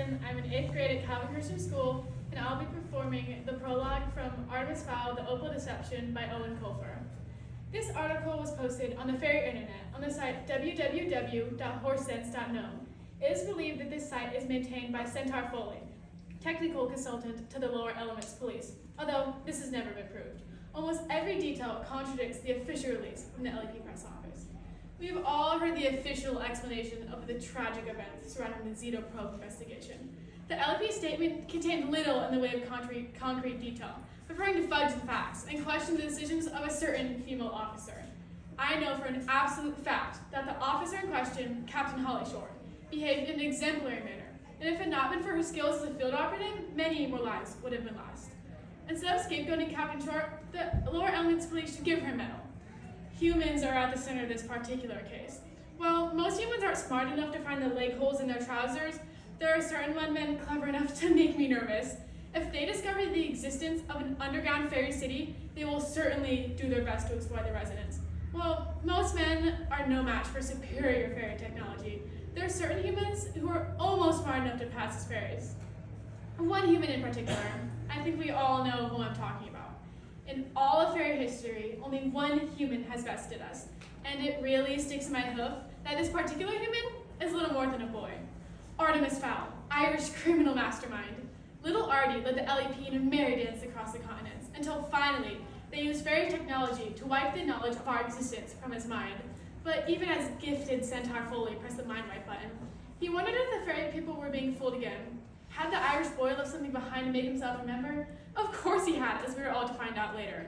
Madison. I'm in 8th grade at Calvin Christian School, and I'll be performing the prologue from Artemis Fowl, The Opal Deception by Owen Colfer. This article was posted on the fairy internet on the site www.horsesense.gnome. It is believed that this site is maintained by Centaur Foley, technical consultant to the Lower Elements Police, although this has never been proved. Almost every detail contradicts the official release from the LEP press office. We've all heard the official explanation of the tragic events surrounding the Zito probe investigation. The LEP statement contained little in the way of concrete detail, preferring to fudge the facts and question the decisions of a certain female officer. I know for an absolute fact that the officer in question, Captain Holly Short, behaved in an exemplary manner, and if it had not been for her skills as a field operative, many more lives would have been lost. Instead of scapegoating Captain Short, the Lower Elements Police should give her a medal. Humans are at the center of this particular case. While most humans aren't smart enough to find the leg holes in their trousers, there are certain men clever enough to make me nervous. If they discover the existence of an underground fairy city, they will certainly do their best to exploit the residents. Well, most men are no match for superior fairy technology. There are certain humans who are almost smart enough to pass as fairies. One human in particular, I think we all know who I'm talking about. In all of fairy history, only one human has bested us, and it really sticks in my hoof that this particular human is little more than a boy. Artemis Fowl, Irish criminal mastermind. Little Artie led the LEP in a merry dance across the continents, until finally they used fairy technology to wipe the knowledge of our existence from his mind. But even as gifted Centaur Foley pressed the mind wipe button, he wondered if the fairy people were being fooled again. Had the Irish boy left something behind to make himself remember? Of course he had, as we were all to find out later.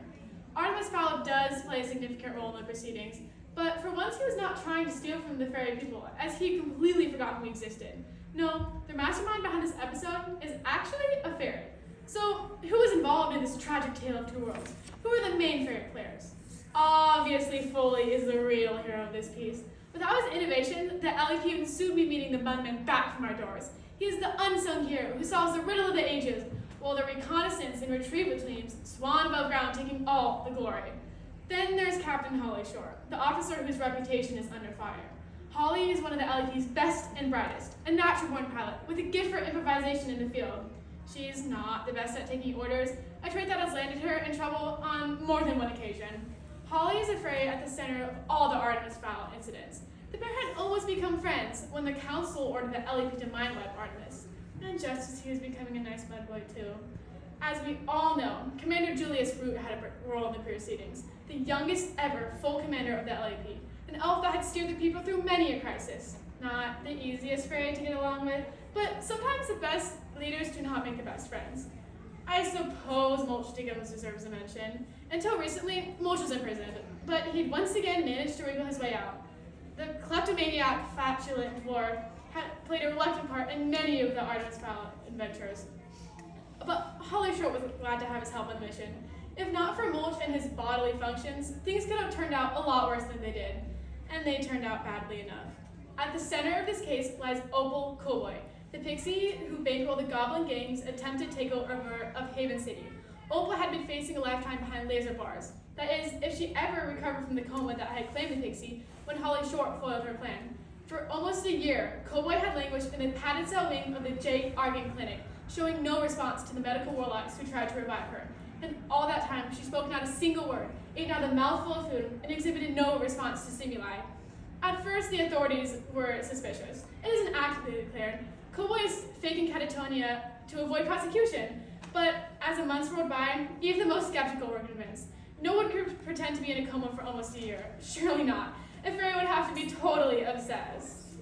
Artemis Fowl does play a significant role in the proceedings, but for once he was not trying to steal from the fairy people, as he completely forgot who existed. No, the mastermind behind this episode is actually a fairy. So, who is involved in this tragic tale of two worlds? Who are the main fairy players? Obviously, Foley is the real hero of this piece. Without his innovation, the LEP would soon be meeting the Bunmen back from our doors. He is the unsung hero who solves the riddle of the ages, while the reconnaissance and retrieval teams swan above ground, taking all the glory. Then there's Captain Holly Short, the officer whose reputation is under fire. Holly is one of the LEP's best and brightest, a natural-born pilot with a gift for improvisation in the field. She is not the best at taking orders, a trait that has landed her in trouble on more than one occasion. Holly is a fairy at the center of all the Artemis Fowl incidents. The pair had almost become friends when the council ordered the LEP to mind-wipe Artemis, and just as he was becoming a nice mudboy too. As we all know, Commander Julius Root had a role in the proceedings, the youngest ever full commander of the LEP, an elf that had steered the people through many a crisis. Not the easiest fairy to get along with, but sometimes the best leaders do not make the best friends. I suppose Mulch Diggums deserves a mention. Until recently, Mulch was imprisoned, but he'd once again managed to wriggle his way out. The kleptomaniac, flatulent dwarf had played a reluctant part in many of the Artemis Fowl adventures. But Holly Short was glad to have his help on the mission. If not for Mulch and his bodily functions, things could have turned out a lot worse than they did. And they turned out badly enough. At the center of this case lies Opal Cowboy, the pixie who bankrolled the Goblin Gang's attempted takeover of Haven City. Opal had been facing a lifetime behind laser bars. That is, if she ever recovered from the coma that had claimed the pixie when Holly Short foiled her plan. For almost a year, Cowboy had languished in the padded cell wing of the J. Argan Clinic, showing no response to the medical warlocks who tried to revive her. And all that time, she spoke not a single word, ate not a mouthful of food, and exhibited no response to stimuli. At first, the authorities were suspicious. It is an act, they declared. Cowboy is faking catatonia to avoid prosecution. But as the months rolled by, even the most skeptical were convinced. No one could pretend to be in a coma for almost a year. Surely not. A fairy would have to be totally obsessed.